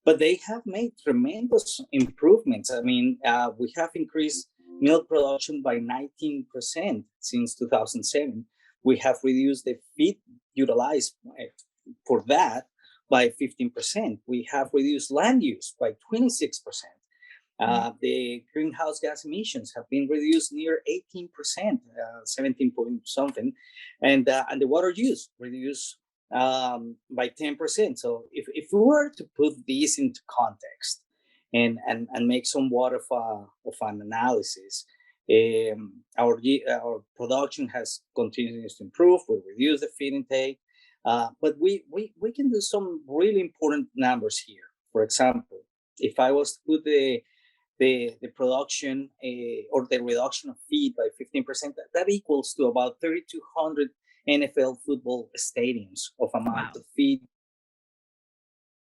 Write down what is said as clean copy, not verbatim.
but they have made tremendous improvements. I mean, we have increased milk production by 19% since 2007. We have reduced the feed utilized for that by 15%. We have reduced land use by 26%. The greenhouse gas emissions have been reduced near 18%, 17 point something, and the water use reduced by 10%. So if we were to put these into context and make somewhat of an analysis, our production has continues to improve. We reduce the feed intake, but we can do some really important numbers here. For example, if I was to put the production or the reduction of feed by 15%, that equals to about 3,200 NFL football stadiums of amount of feed